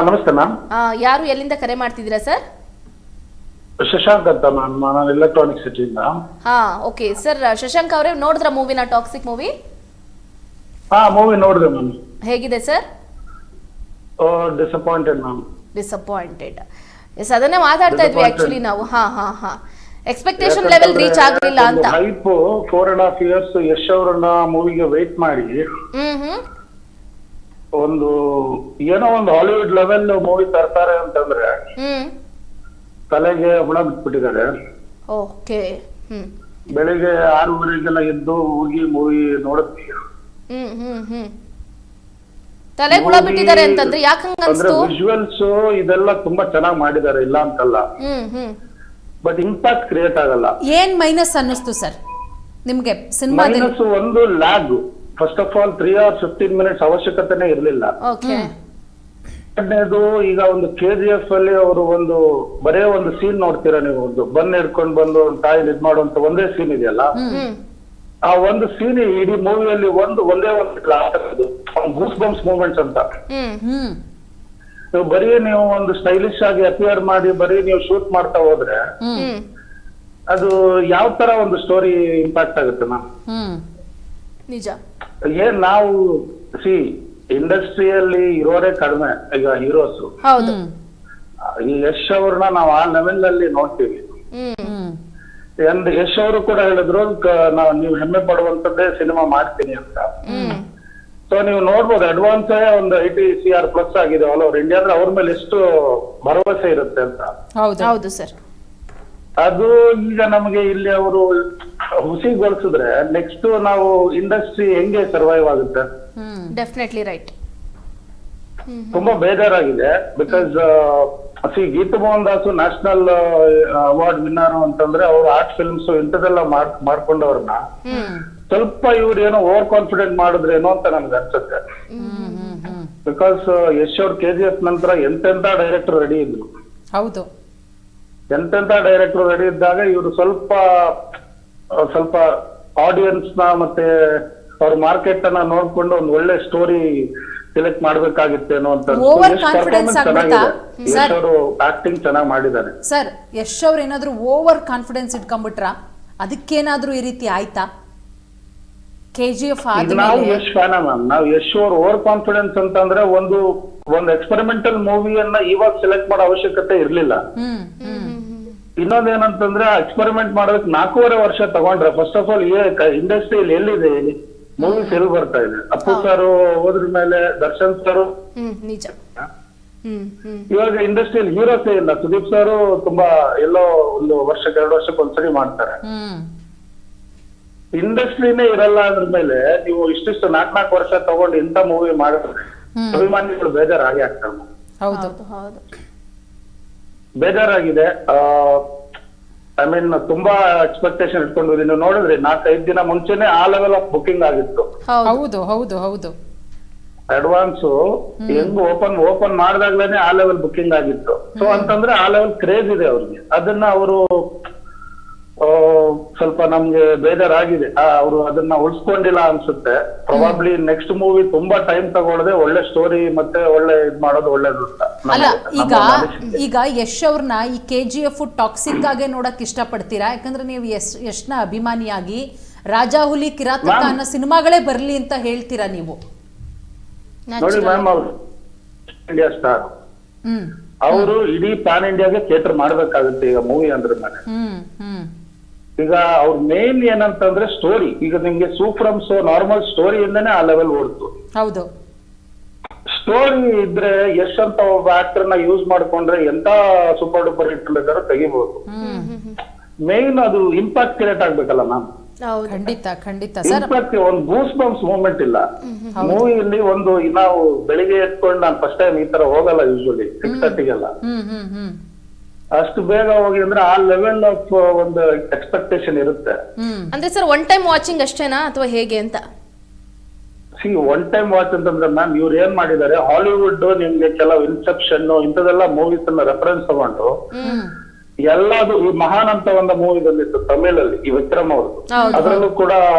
ನಮಸ್ತೆ ಮ್ಯಾಮ್. ಯಾರು ಎಲ್ಲಿಂದ ಕರೆ ಮಾಡ್ತಿದ್ದೀರಾ ಸರ್? ಶಶಾಂಕ್ ಅಂತ ಮ್ಯಾಮ್, ನಾನು ಎಲೆಕ್ಟ್ರಾನಿಕ್ ಸಿಟಿಯಿಂದ. Okay sir. ಶಶಾಂಕ್ ಅವರೇ, ನೋಡಿದ್ರ ಮೂವಿನ ಟಾಕ್ಸಿಕ್ ಮೂವಿ? ಮೂವಿ ನೋಡಿದೆ ಮ್ಯಾಮ್. ಹೇಗಿದೆ sir? Disappointed ma'am. Disappointed. Yes, ಅದನ್ನೇ ಮಾತಾಡ್ತಾ ಇದ್ವಿ ಆಕ್ಚುಲಿ ನಾವು. ಎಕ್ಸ್ಪೆಕ್ಟೇಷನ್ ಲೆವೆಲ್ ರೀಚ್ ಆಗಲಿಲ್ಲ ಅಂತ. ಹೈಪ್ 4.5 years ಯಶ್ ಅವರನ್ನ ಮೂವಿಗೆ ವೇಟ್ ಮಾಡಿ ಒಂದು ಏನೋ ಒಂದು ಹಾಲಿವುಡ್ ಲೆವೆಲ್ ಮೂವಿ ತರ್ತಾರೆ ಅಂತಂದ್ರೆ ತಲೆಗೆ ಹುಳ ಬಿಟ್ಬಿಟ್ಟಿದ್ದಾರೆ. ಓಕೆ. ಬೆಳಿಗ್ಗೆ 6:30 ಎದ್ದು ಹೋಗಿ ಮೂವಿ ನೋಡುತ್ತೀವಿ. ತಲೆ ಹುಳ ಬಿಟ್ಟಿದ್ದಾರೆ ಅಂತಂದ್ರೆ ಯಾಕೆ ಹಂಗನ್ಸ್ತು? ವಿಜುವಲ್ಸ್ ಇದೆಲ್ಲ ತುಂಬಾ ಚೆನ್ನಾಗಿ ಮಾಡಿದ್ದಾರೆ, ಇಲ್ಲ ಅಂತಲ್ಲ, ಬಟ್ ಇಂಪ್ಯಾಕ್ಟ್ ಕ್ರಿಯೇಟ್ ಆಗಲ್ಲ. ಏನ್ ಮೈನಸ್ ಅನ್ನಿಸ್ತು ಸರ್ ನಿಮ್ಗೆ ಸಿನಿಮಾ? ಮೈನಸ್ ಒಂದು lag. First of all 3 hours 15 minutes ಅವಶ್ಯಕತೆನೇ ಇರ್ಲಿಲ್ಲ. ಎರಡನೇದು, ಈಗ ಒಂದು KGF ಅಲ್ಲಿ ಅವರು ಒಂದು ಬರೇ ಒಂದು ಸೀನ್ ನೋಡ್ತೀರಾ ನೀವು, ಒಂದು ಬನ್ ಹಿಡ್ಕೊಂಡು ಬಂದು ಒಂದು ತಾಯಿ ಇದ್ ಮಾಡುವಂತ ಒಂದೇ ಸೀನ್ ಇದೆಯಲ್ಲ, ಆ ಒಂದು ಸೀನ್ ಇಡೀ ಮೂವಿಯಲ್ಲಿ ಒಂದೇ ಗೂಸ್ ಬಂಪ್ಸ್ ಮೂಮೆಂಟ್ಸ್ ಅಂತ. ಬರೀ ನೀವು ಒಂದು ಸ್ಟೈಲಿಶ್ ಆಗಿ ಅಪಿಯರ್ ಮಾಡಿ ಬರೀ ನೀವು ಶೂಟ್ ಮಾಡ್ತಾ ಹೋದ್ರೆ ಅದು ಯಾವ ತರ ಒಂದು ಸ್ಟೋರಿ ಇಂಪ್ಯಾಕ್ಟ್ ಆಗುತ್ತೆ ಮ್ಯಾಮ್? ನಿಜ. ಏನ್ ನಾವು ಇಂಡಸ್ಟ್ರಿಯಲ್ಲಿ ಇರೋರೇ ಕಡಿಮೆ ಈಗ ಹೀರೋಸ್. ಈ ಯಶ್ ಅವ್ರನ್ನ ನಾವು ಆ ಲೆವೆಲ್ ಅಲ್ಲಿ ನೋಡ್ತೀವಿ. ಯಶ್ ಅವರು ಕೂಡ ಹೇಳಿದ್ರು, ನೀವು ಹೆಮ್ಮೆ ಪಡುವಂತದ್ದೇ ಸಿನಿಮಾ ಮಾಡ್ತೀನಿ ಅಂತ. ಸೊ ನೀವು ನೋಡ್ಬೋದು, ಅಡ್ವಾನ್ಸ್ ಒಂದು 80 CR ಪ್ಲಸ್ ಆಗಿದೆ ಆಲ್ ಓವರ್ ಇಂಡಿಯಾ. ಅಂದ್ರೆ ಅವ್ರ ಮೇಲೆ ಎಷ್ಟು ಭರವಸೆ ಇರುತ್ತೆ ಅಂತ. ಹೌದು ಸರ್. ಅದು ಈಗ ನಮಗೆ ಇಲ್ಲಿ ಅವರು ಹುಸಿಗೊಳಿಸಿದ್ರೆ ನೆಕ್ಸ್ಟ್ ನಾವು ಇಂಡಸ್ಟ್ರಿ ಹೆಂಗೆ ಸರ್ವೈವ್ ಆಗುತ್ತೆ? Definitely right. ತುಂಬಾ ಬೇಜಾರಾಗಿದೆ. Because Geetu Mohan Das national award winner ಅಂತಂದ್ರೆ ಅವ್ರು ಆರ್ಟ್ ಫಿಲ್ಮ್ಸ್ ಇಂಥದೆಲ್ಲ ಮಾಡ್ಕೊಂಡವ್ರನ್ನ ಸ್ವಲ್ಪ ಇವ್ರು ಏನೋ ಓವರ್ ಕಾನ್ಫಿಡೆಂಟ್ ಮಾಡಿದ್ರೇನೋ ಅಂತ ನನ್ಗೆ ಅನ್ಸುತ್ತೆ. ಬಿಕಾಸ್ ಯಶ್ ಅವ್ರ KGF ನಂತರ ಎಂತೆಂತ ಡೈರೆಕ್ಟರ್ ರೆಡಿ ಇದ್ರು. ಹೌದು, ಎಂತೆಂತ ಡೈರೆಕ್ಟರ್ ರೆಡಿ ಇದ್ದಾಗ ಇವರು ಸ್ವಲ್ಪ ಆಡಿಯನ್ಸ್ ನ ಮತ್ತೆ ಅವ್ರ ಮಾರ್ಕೆಟ್ ಅನ್ನ ನೋಡ್ಕೊಂಡು ಒಂದು ಒಳ್ಳೆ ಸ್ಟೋರಿ ಸೆಲೆಕ್ಟ್ ಮಾಡ್ಬೇಕಾಗಿತ್ತೇನೋ ಅಂತ. ಯಶ್ ಅವರು ಆಕ್ಟಿಂಗ್ ಚೆನ್ನಾಗಿ ಮಾಡಿದ್ದಾರೆ ಸರ್. ಯಶ್ ಅವ್ರು ಏನಾದ್ರು ಓವರ್ ಕಾನ್ಫಿಡೆನ್ಸ್ ಇಟ್ಕೊಂಡ್ಬಿಟ್ರ? ಅದಕ್ಕೇನಾದ್ರೂ ಈ ರೀತಿ ಆಯ್ತಾ? KGF ನಾವು ಯಶ್ ಫ್ಯಾನ ಮ್ಯಾಮ್. ನಾವು ಯಶ್ ಅವ್ರ ಓವರ್ ಕಾನ್ಫಿಡೆನ್ಸ್ ಅಂತಂದ್ರೆ ಒಂದು ಎಕ್ಸ್ಪೆರಿಮೆಂಟಲ್ ಮೂವಿಯನ್ನ ಇವಾಗ ಸೆಲೆಕ್ಟ್ ಮಾಡೋ ಅವಶ್ಯಕತೆ ಇರ್ಲಿಲ್ಲ. ಇನ್ನೊಂದೇನಂತಂದ್ರೆ ಎಕ್ಸ್ಪೆರಿಮೆಂಟ್ ಮಾಡೋದಕ್ಕೆ 4.5 ವರ್ಷ ತಗೊಂಡ್ರೆ ಫಸ್ಟ್ ಆಫ್ ಆಲ್ ಇಂಡಸ್ಟ್ರಿಯಲ್ಲಿ ಎಲ್ಲಿದೆ ಮೂವೀಸ್ ಎಲ್ಲಿ ಬರ್ತಾ ಇದೆ? ಅಪ್ಪು ಸರ್ ಹೋದ್ರ ಮೇಲೆ ದರ್ಶನ್ ಸರ್, ನಿಜ. ಇವಾಗ ಇಂಡಸ್ಟ್ರಿಯಲ್ಲಿ ಹೀರೋಸೇ ಇಲ್ಲ. ಸುದೀಪ್ ಸರ್ ತುಂಬಾ ಎಲ್ಲೋ 1 ವರ್ಷಕ್ಕೆ 2 ವರ್ಷಕ್ಕೆ ಒಂದ್ಸರಿ ಮಾಡ್ತಾರೆ. ಇಂಡಸ್ಟ್ರಿನೇ ಇರಲ್ಲ ಅಂದ್ರ ಮೇಲೆ ನೀವು ಇಷ್ಟಿಷ್ಟು 4 ವರ್ಷ ತಗೊಂಡು ಇಂಥ ಮೂವಿ ಮಾಡಿದ್ರೆ ಅಭಿಮಾನಿಗಳು ಬೇಜಾರಾಗಿ ಆಗ್ತಾರೆ. ಬೇಜಾರಾಗಿದೆ. ಐ ಮೀನ್ ತುಂಬಾ ಎಕ್ಸ್ಪೆಕ್ಟೇಷನ್ ಇಟ್ಕೊಂಡಿದ್ವಿ. ನೀವು ನೋಡಿದ್ರಿ 4-5 ದಿನ ಮುಂಚೆನೆ ಆ ಲೆವೆಲ್ ಆಫ್ ಬುಕಿಂಗ್ ಆಗಿತ್ತು. ಹೌದು. ಅಡ್ವಾನ್ಸ್ ಹೆಂಗ್ ಓಪನ್ ಮಾಡಿದಾಗ್ಲೇನೆ ಆ ಲೆವೆಲ್ ಬುಕಿಂಗ್ ಆಗಿತ್ತು. ಸೊ ಅಂತಂದ್ರೆ ಆ ಲೆವೆಲ್ ಕ್ರೇಜ್ ಇದೆ ಅವ್ರಿಗೆ. ಅದನ್ನ ಅವರು ಸ್ವಲ್ಪ ನಮ್ಗೆ ಬೇಜಾರಾಗಿದೆ. ಅವರು ಅದನ್ನ ಉಳಿಸ್ಕೊಂಡಿಲ್ಲ ಅನ್ಸುತ್ತೆ. ಪ್ರಾಬಬ್ಲಿ ನೆಕ್ಸ್ಟ್ ಮೂವಿ ತುಂಬಾ ಟೈಮ್ ತಗೊಳ್ಳದೆ ಒಳ್ಳೆ ಸ್ಟೋರಿ ಮತ್ತೆ ಒಳ್ಳೆ ಇದ್ ಮಾಡೋದು ಒಳ್ಳೇದು ಅಂತ. ಅಲ್ಲ, ಈಗ ಯಶ್ ಅವ್ರನ್ನ ಈ KGF ಟಾಕ್ಸಿಕ್ ಆಗೇ ನೋಡಕ್ ಇಷ್ಟಪಡ್ತೀರಾ? ಯಾಕಂದ್ರೆ ನೀವು ಯಶ್ನ ಅಭಿಮಾನಿಯಾಗಿ ರಾಜಾ ಹುಲಿ ಕಿರಾತಕ ಅನ್ನೋ ಸಿನಿಮಾಗಳೇ ಬರ್ಲಿ ಅಂತ ಹೇಳ್ತೀರಾ ನೀವು? ನೋಡಿ ಮ್ಯಾಮ್, ಅವ್ರು ಇಂಡಿಯಾ ಸ್ಟಾರ್, ಅವರು ಇಡೀ ಪ್ಯಾನ್ ಇಂಡಿಯಾಗೆ ಥಿಯೇಟರ್ ಮಾಡ್ಬೇಕಾಗುತ್ತೆ ಈಗ ಮೂವಿ ಅಂದ್ರೆ ಮೇಲೆ. ಈಗ ಅವ್ರ ಮೇನ್ ಏನಂತಂದ್ರೆ ಸ್ಟೋರಿ. ಈಗ ನಿಮ್ಗೆ ಸೂಫ್ರಮ್ ನಾರ್ಮಲ್ ಸ್ಟೋರಿಯಿಂದಾನೇ ಆ ಲೆವೆಲ್ ಓಡ್ತು. ಹೌದು, ಸ್ಟೋರಿ ಇದ್ರೆ ಯಶ್ ಅಂತ ಒಬ್ಬ ಆಕ್ಟರ್ ನ ಯೂಸ್ ಮಾಡ್ಕೊಂಡ್ರೆ ಎಂತ ಸೂಪರ್ ಡೂಪರ್ ಹಿಟ್ ಬೇಕಾದ್ರೂ ತೆಗಿಬಹುದು. ಮೇನ್ ಅದು ಇಂಪ್ಯಾಕ್ಟ್ ಕ್ರಿಯೇಟ್ ಆಗ್ಬೇಕಲ್ಲ ಮ್ಯಾಮ್. ಖಂಡಿತ ಇಂಪ್ಯಾಕ್ಟ್ ಒಂದು ಗೂಸ್ ಬಂಪ್ಸ್ ಮೂಮೆಂಟ್ ಇಲ್ಲ ಮೂವಿಯಲ್ಲಿ. ಒಂದು ನಾವು ಬೆಳಿಗ್ಗೆ ಎತ್ಕೊಂಡು ನಾನು ಫಸ್ಟ್ ಟೈಮ್ ಈ ತರ ಹೋಗಲ್ಲ ಯೂಶುವಲಿ 6:30ಗೆಲ್ಲ. ಅಷ್ಟು ಬೇಗ ಹೋಗಿ ಅಂದ್ರೆ ಆ ಲೆವೆಲ್ ಆಫ್ ಒಂದು ಎಕ್ಸ್ಪೆಕ್ಟೇಷನ್ ಇರುತ್ತೆ. ಅಂದ್ರೆ ಸರ್ ಒನ್ ಟೈಮ್ ವಾಚಿಂಗ್ ಅಷ್ಟೇನಾ ಅಥವಾ ಹೇಗೆ ಅಂತ? ಒನ್ ಟೈಮ್ ವಾಚ್ ಅಂತಂದ್ರೆ ಮ್ಯಾಮ್ ಇವ್ರು ಏನ್ ಮಾಡಿದ್ದಾರೆ, ಹಾಲಿವುಡ್ ನಿಮ್ಗೆ ಕೆಲವು ಇನ್ಸೆಪ್ಷನ್ ಇಂಥದೆಲ್ಲ ಮೂವೀಸ್ ಅನ್ನ ರೆಫರೆನ್ಸ್ ತಗೊಂಡು ಎಲ್ಲದು ಈ ಮಹಾನ್ ಅಂತ ಒಂದು ಮೂವಿ ಬಂದಿತ್ತು ತಮಿಳಲ್ಲಿ, ಈ ವಿಕ್ರಮ್ ಅವ್ರದ್ದು. ಅದರಲ್ಲೂ ಕೂಡ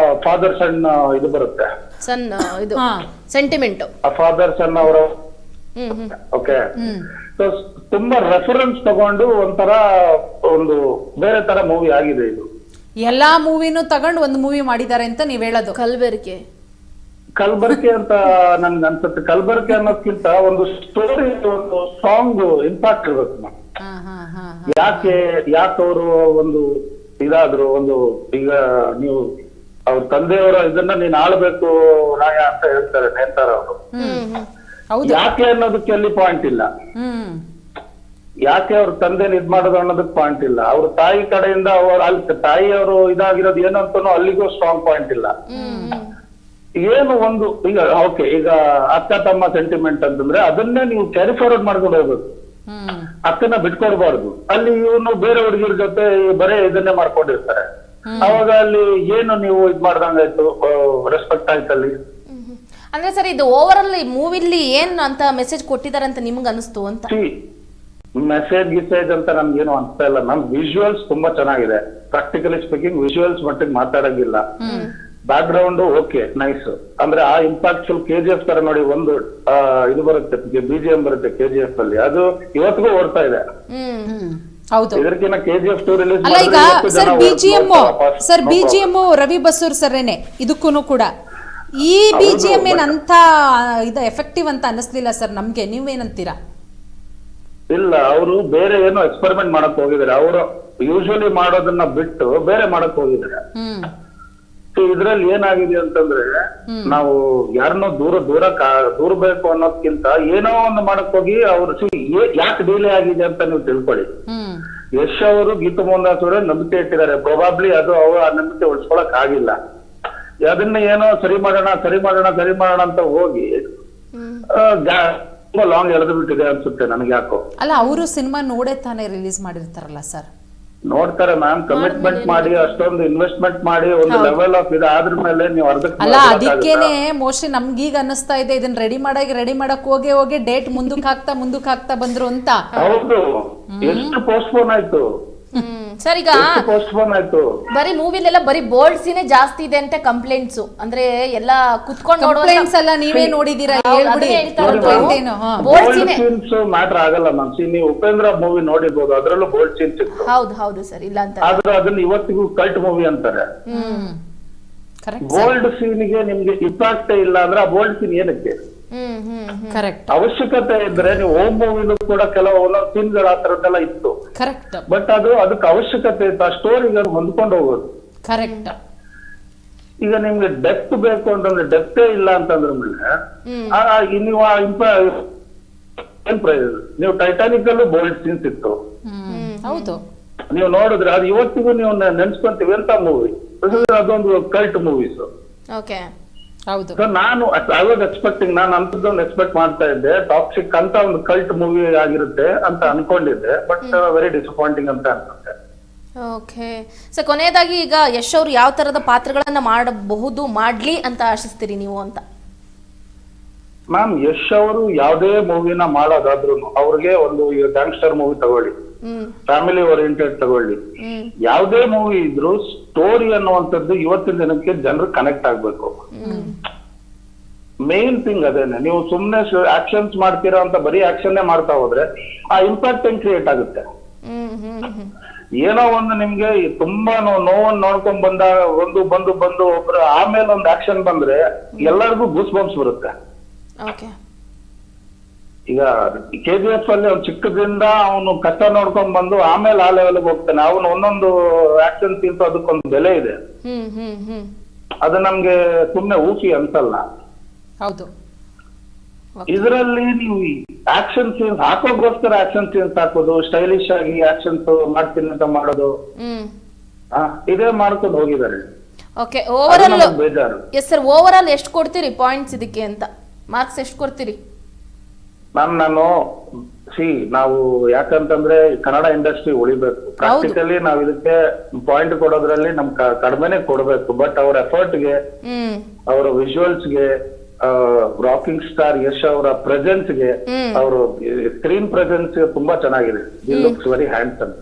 ಫಾದರ್ ಸನ್ ಇದು ಬರುತ್ತೆ, ಸೆಂಟಿಮೆಂಟ್. ಆ ಫಾದರ್ ಸನ್ ಅವರ ಓಕೆ. ಸೊ ತುಂಬಾ ರೆಫರೆನ್ಸ್ ತಗೊಂಡು ಒಂಥರ ಒಂದು ಬೇರೆ ತರ ಮೂವಿ ಆಗಿದೆ ಇದು. ಎಲ್ಲಾ ಮೂವಿನೂ ತಗೊಂಡು ಒಂದು ಮೂವಿ ಮಾಡಿದ್ದಾರೆ ಅಂತ ನೀವ್ ಹೇಳೋದು. ಕಲಬೆರಕೆ ಅಂತ ನನ್ಗೆ ಅನ್ಸುತ್ತೆ. ಕಲಬೆರಕೆ ಅನ್ನೋದ್ಕಿಂತ ಒಂದು ಸ್ಟೋರಿ, ಒಂದು ಸಾಂಗ್ ಇಂಪ್ಯಾಕ್ಟ್ ಇರ್ಬೇಕು ಮ್ಯಾಮ್. ಯಾಕೆ ಅವರು ಒಂದು ಇದಾದ್ರು, ಒಂದು ಈಗ ನೀವು ಅವ್ರ ತಂದೆಯವರ ಇದನ್ನ ನೀನ್ ಆಳ್ಬೇಕು ರಾಯ ಅಂತ ಹೇಳ್ತಾರೆ ನೇತಾರ ಅವರು. ಯಾಕೆ ಅನ್ನೋದಕ್ಕೆ ಅಲ್ಲಿ ಪಾಯಿಂಟ್ ಇಲ್ಲ. ಯಾಕೆ ಅವ್ರ ತಂದೆನ ಇದ್ ಮಾಡೋದು ಅನ್ನೋದಕ್ಕೆ ಪಾಯಿಂಟ್ ಇಲ್ಲ. ಅವ್ರ ತಾಯಿ ಕಡೆಯಿಂದ ಅಲ್ಲಿ ತಾಯಿಯವರು ಇದಾಗಿರೋದು ಏನಂತನೂ ಅಲ್ಲಿಗೂ ಸ್ಟ್ರಾಂಗ್ ಪಾಯಿಂಟ್ ಇಲ್ಲ. ಏನು ಒಂದು ಈಗ ಓಕೆ, ಈಗ ಅಕ್ಕ ತಮ್ಮ ಸೆಂಟಿಮೆಂಟ್ ಅಂತಂದ್ರೆ ಅದನ್ನೇ ನೀವು ಕ್ಯಾರಿ ಫಾರ್ವರ್ಡ್ ಮಾಡ್ಕೊಂಡು ಹೋಗ್ಬೇಕು. ಅಕ್ಕನ ಬಿಟ್ಕೊಡ್ಬಾರ್ದು. ಅಲ್ಲಿ ಇವನು ಬೇರೆ ಹುಡುಗಿರ ಜೊತೆ ಬರೇ ಇದನ್ನೇ ಮಾಡ್ಕೊಂಡಿರ್ತಾರೆ. ಅವಾಗ ಅಲ್ಲಿ ಏನು ನೀವು ಇದ್ ಮಾಡ್ದಂಗಾಯ್ತು, ರೆಸ್ಪೆಕ್ಟ್ ಆಯ್ತು ಅಲ್ಲಿ. ಅಂದ್ರೆ ಸರ್ ಇದು ಓವರ್ ಆಲ್ ಈ ಮೂವಿಲಿ ಏನ್ ಅಂತ ಮೆಸೇಜ್ ಕೊಟ್ಟಿದ್ದಾರೆ ಅಂತ ನಿಮ್ಗೆ ಅನಿಸ್ತು ಅಂತ? ಗಿಸೇಜ್ ಅಂತ ನಮ್ಗೇನು ಅನ್ಸ್ತಾ ಇಲ್ಲ. ನಮ್ ವಿಜುವಲ್ಸ್ ತುಂಬಾ ಚೆನ್ನಾಗಿದೆ. ಪ್ರಾಕ್ಟಿಕಲಿ ಸ್ಪೀಕಿಂಗ್ ವಿಜುವಲ್ಸ್ ಮಟ್ಟಿಗೆ ಮಾತಾಡಂಗಿಲ್ಲ. Background okay nice. ಅಂದ್ರೆ ಆ ಇಂಪ್ಯಾಕ್ಟ್ಫುಲ್ KGF ತರ ನೋಡಿ, ಒಂದು ಇದು ಬರುತ್ತೆ BGM ಬರುತ್ತೆ KGF ಅಲ್ಲಿ, ಅದು ಇವತ್ತಿಗೂ ಓಡ್ತಾ ಇದೆ. ಇದಕ್ಕಿಂತ KGF 2 ರಿಲೀಸ್ ಅಲ್ಲ ಈಗ ಸರ್ BGM ರವಿ ಬಸೂರ್ ಸರ್ರೇನೆ ಇದಕ್ಕೂ ಕೂಡ. ಈ BGM ಏನಂತ ಇದು ಎಫೆಕ್ಟಿವ್ ಅಂತ ಅನ್ನಿಸ್ಲಿಲ್ಲ ಸರ್ ನಮ್ಗೆ. ನೀವೇನಂತೀರಾ? ಇಲ್ಲ, ಅವರು ಬೇರೆ ಏನೋ ಎಕ್ಸ್ಪೆರಿಮೆಂಟ್ ಮಾಡಕ್ ಹೋಗಿದ್ದಾರೆ. ಅವರು ಯೂಶುವಲಿ ಮಾಡೋದನ್ನ ಬಿಟ್ಟು ಬೇರೆ ಮಾಡಕ್ ಹೋಗಿದ್ದಾರೆ. ಇದ್ರಲ್ಲಿ ಏನಾಗಿದೆ ಅಂತಂದ್ರೆ, ನಾವು ಯಾರನ್ನೋ ದೂರಬೇಕು ಅನ್ನೋದ್ಕಿಂತ ಏನೋ ಒಂದು ಮಾಡಕ್ ಹೋಗಿ ಅವ್ರು ಯಾಕೆ ಡಿಲೇ ಆಗಿದೆ ಅಂತ ನೀವು ತಿಳ್ಕೊಳ್ಳಿ. ಯಶ್ ಅವರು ಗೀತು ಮೋಹನ್ದಾಸ್ ಅವರೇ ನಂಬಿಕೆ ಇಟ್ಟಿದ್ದಾರೆ. ಪ್ರೊಬಾಬ್ಲಿ ಅದು ಅವರು ಆ ನಂಬಿಕೆ ಉಳಿಸ್ಕೊಳಕ್ ಆಗಿಲ್ಲ. ಅದನ್ನ ಏನೋ ಸರಿ ಮಾಡೋಣ ಅಂತ ಹೋಗಿ ತುಂಬಾ ಲಾಂಗ್ ಎಳೆದು ಬಿಟ್ಟಿದೆ ಅನ್ಸುತ್ತೆ ನನಗೆ ಯಾಕೋ. ಅಲ್ಲ, ಅವರು ಸಿನಿಮಾ ನೋಡೇ ತಾನೇ ರಿಲೀಸ್ ಮಾಡಿರ್ತಾರಲ್ಲ ಸರ್. ನೋಡ್ತಾರೆ ಮ್ಯಾಮ್, ಕಮಿಟ್ಮೆಂಟ್ ಮಾಡಿ ಅಷ್ಟೊಂದು ಇನ್ವೆಸ್ಟ್ಮೆಂಟ್ ಮಾಡಿ ಒಂದು ಲೆವೆಲ್ ಆಫ್ ಇದು ಆದ್ರ ಮೇಲೆ ನೀವು ಅಲ್ಲ, ಅದಕ್ಕೇನೆ ಮೋಸ್ಟ್ಲಿ ನಮ್ಗೀಗ ಅನ್ನಿಸ್ತಾ ಇದೆ ಇದನ್ನ ರೆಡಿ ಮಾಡಕ್ ಹೋಗಿ ಡೇಟ್ ಮುಂದಕ್ಕೆ ಹಾಕ್ತಾ ಬಂದ್ರು ಅಂತ. ಹೌದು, ಎಷ್ಟು ಪೋಸ್ಟ್ಪೋನ್ ಆಯ್ತು ಸರ್. ಈಗ ಬರೀ ಮೂವಿಲೆಲ್ಲ ಬರೀ ಬೋಲ್ಡ್ ಸೀನೇ ಜಾಸ್ತಿ ಇದೆ ಅಂತ ಕಂಪ್ಲೇಂಟ್ಸ್. ಅಂದ್ರೆ ಎಲ್ಲ ಕುತ್ಕೊಂಡು ಕಂಪ್ಲೇಂಟ್ಸ್ ಎಲ್ಲ ನೀವೇ ನೋಡಿದೀರಾ? ಮ್ಯಾಟರ್ ಆಗಲ್ಲ ಮ್ಯಾಮ್. ನೀವು ಉಪೇಂದ್ರ ಮೂವಿ ನೋಡಿರ್ಬೋದು, ಅದ್ರಲ್ಲೂ ಬೋಲ್ಡ್ ಸೀನ್ಸ್ ಇತ್ತು. ಹೌದು ಸರ್, ಇಲ್ಲ ಅಂತ. ಆದ್ರೆ ಅದನ್ನ ಇವತ್ತಿಗೂ ಕಲ್ಟ್ ಮೂವಿ ಅಂತಾರೆ. ಬೋಲ್ಡ್ ಸೀನ್ಗೆ ನಿಮ್ಗೆ ಇಂಪ್ಯಾಕ್ಟ್ ಇಲ್ಲ ಅಂದ್ರೆ ಆ ಬೋಲ್ಡ್ ಸೀನ್ ಏನಕ್ಕೆ? ಅವಶ್ಯಕತೆ ಇದ್ರೆ ನೀವು ಹೋಮ್ ಮೂವಿನೂ ಕೂಡ ಕೆಲವು ಸೀನ್ಗಳು ಆ ತರದ್ದೆಲ್ಲ ಇತ್ತು. ಬಟ್ ಅದಕ್ಕೆ ಅವಶ್ಯಕತೆ ಇತ್ತು, ಆ ಸ್ಟೋರಿಗೆ ಹೊಂದ್ಕೊಂಡು ಹೋಗೋದು. ಈಗ ನಿಮ್ಗೆ ಡೆಪ್ತ್ ಬೇಕು ಅಂತಂದ್ರೆ ಡೆಪ್ತೇ ಇಲ್ಲ ಅಂತಂದ್ರೆ ನೀವು ಏನ್ ಪ್ರಯೋಜನ? ನೀವು ಟೈಟಾನಿಕ್ ಅಲ್ಲೂ ಬೋಲ್ಡ್ ಸೀನ್ಸ್ ಇತ್ತು. ನೀವು ನೋಡಿದ್ರೆ ಅದು ಇವತ್ತಿಗೂ ನೀವು ನೆನ್ಸ್ಕೊಂತೀವಿ ಅಂತ ಮೂವಿ. ಅದೊಂದು ಕಲ್ಟ್ ಮೂವೀಸ್. ನಾನು ಐ ವಾಸ್ ಎಕ್ಸ್ಪೆಕ್ಟಿಂಗ್, ನಾನು ಅಂತದೊಂದು ಎಕ್ಸ್ಪೆಕ್ಟ್ ಮಾಡ್ತಾ ಇದ್ದೆ. ಟಾಕ್ಸಿಕ್ ಅಂತ ಒಂದು ಕಲ್ಟ್ ಮೂವಿ ಆಗಿರುತ್ತೆ ಅಂತ ಅನ್ಕೊಂಡಿದ್ದೆ. ಬಟ್ ವೆರಿ ಡಿಸಪಾಯಿಂಟಿಂಗ್ ಅಂತ ಅನ್ಸುತ್ತೆ. ಓಕೆ ಸರ್, ಕೊನೆಯದಾಗಿ ಈಗ ಯಶ್ ಅವರು ಯಾವ ತರದ ಪಾತ್ರಗಳನ್ನ ಮಾಡ್ಲಿ ಅಂತ ಆಶಿಸ್ತೀರಿ ನೀವು ಅಂತ? ಮ್ಯಾಮ್, ಯಶ್ ಅವರು ಯಾವುದೇ ಮೂವಿನ ಮಾಡೋದಾದ್ರೂ ಅವ್ರಿಗೆ ಒಂದು ಗ್ಯಾಂಗ್ಸ್ಟರ್ ಮೂವಿ ತಗೊಳ್ಳಿ, ಫ್ಯಾಮಿಲಿ ಓರಿಯೆಂಟೆಡ್ ತಗೊಳ್ಳಿ, ಯಾವುದೇ ಮೂವಿ ಇದ್ರು ಸ್ಟೋರಿ ಅನ್ನುವಂಥದ್ದು ಇವತ್ತಿನ ದಿನಕ್ಕೆ ಜನರು ಕನೆಕ್ಟ್ ಆಗ್ಬೇಕು. ಮೇನ್ ಥಿಂಗ್ ಅದೇನೆ. ನೀವು ಸುಮ್ನೆ ಆಕ್ಷನ್ಸ್ ಮಾಡ್ತೀರಾ ಅಂತ ಬರೀ ಆಕ್ಷನ್ನೇ ಮಾಡ್ತಾ ಹೋದ್ರೆ ಆ ಇಂಪ್ಯಾಕ್ಟ್ ಹೆಂಗ್ ಕ್ರಿಯೇಟ್ ಆಗುತ್ತೆ? ಏನೋ ಒಂದು ನಿಮ್ಗೆ ತುಂಬಾ ನೋವನ್ನು ನೋಡ್ಕೊಂಡ್ ಬಂದು ಒಬ್ರು ಆಮೇಲೆ ಒಂದು ಆಕ್ಷನ್ ಬಂದ್ರೆ ಎಲ್ಲರಿಗೂ ಗೂಸ್ ಬಂಪ್ಸ್ ಬರುತ್ತೆ. ಈಗ KGF ಅಲ್ಲಿ ಅವ್ನು ಚಿಕ್ಕದ್ರಿಂದ ಅವನು ಕಷ್ಟ ನೋಡ್ಕೊಂಡ್ ಬಂದು ಆಮೇಲೆ ಆ ಲೆವೆಲ್ ಹೋಗ್ತಾನೆ. ಅವನು ಒಂದೊಂದು ಆಕ್ಷನ್ ಸೀನ್ಸ್ ಅದಕ್ಕೊಂದು ಬೆಲೆ ಇದೆ. ಅದು ನಮ್ಗೆ ಸುಮ್ನೆ ಊಸಿ ಅನ್ಸಲ್ಲ. ಇದರಲ್ಲಿ ನೀವು ಆಕ್ಷನ್ ಸೀನ್ಸ್ ಹಾಕೋಗೋಸ್ಕರ ಆಕ್ಷನ್ ಸೀನ್ಸ್ ಹಾಕೋದು, ಸ್ಟೈಲಿಶ್ ಆಗಿ ಆಕ್ಷನ್ಸ್ ಮಾಡ್ತೀನಿ ಅಂತ ಮಾಡೋದು, ಇದೇ ಮಾಡ್ಕೊಂಡು ಹೋಗಿದ್ದಾರೆ. ಓವರ್ ಆಲ್ ಎಷ್ಟು ಕೊಡ್ತೀರಿ ಪಾಯಿಂಟ್ಸ್ ಇದಕ್ಕೆ ಅಂತ? ಮಾರ್ಕ್ಸ್ ಎಷ್ಟು ಕೊಡ್ತೀರಿ? ನಾನು ನಾವು ಯಾಕಂತಂದ್ರೆ ಕನ್ನಡ ಇಂಡಸ್ಟ್ರಿ ಉಳಿಬೇಕು. ಪ್ರಾಕ್ಟಿಕಲಿ ನಾವ್ ಇದಕ್ಕೆ ಪಾಯಿಂಟ್ ಕೊಡೋದ್ರಲ್ಲಿ ನಮ್ ಕಡಿಮೆನೆ ಕೊಡ್ಬೇಕು. ಬಟ್ ಅವ್ರ ಎಫರ್ಟ್ಗೆ, ಅವರ ವಿಜುವಲ್ಸ್ಗೆ, ರಾಕಿಂಗ್ ಸ್ಟಾರ್ ಯಶ್ ಅವರ ಪ್ರೆಸೆನ್ಸ್ಗೆ, ಅವರು ಸ್ಕ್ರೀನ್ ಪ್ರೆಸೆನ್ಸ್ ತುಂಬಾ ಚೆನ್ನಾಗಿದೆ. It looks very handsome.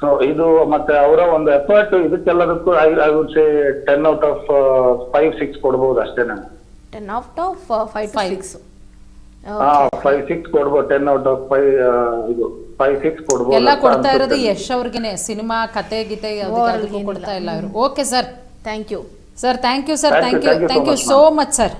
So ಇದು ಮತ್ತೆ ಅವರ ಒಂದು ಎಫರ್ಟ್ ಇದಕ್ಕೆಲ್ಲದಕ್ಕೂ I would say 10 out of 5-6 ಕೊಡ್ಬೋದು ಅಷ್ಟೇ. ನಾನು 10 out of 5 to 6. 5-6 ಕೊಡ್ಬೋದು, 10 ಔಟ್ ಆಫ್ 5 ಇದು 5-6 ಕೊಡ್ಬೋದು. ಎಲ್ಲ ಕೊಡ್ತಾ ಇರೋದು ಯಶ್ ಅವ್ರಿಗೆನೆ, ಸಿನಿಮಾ ಕತೆ ಗೀತೆ ಯಾವ್ದಕ್ಕೂ ಕೊಡ್ತಾ ಇಲ್ಲ ಅವರು. Okay sir, thank you sir, thank you sir, thank you so much sir.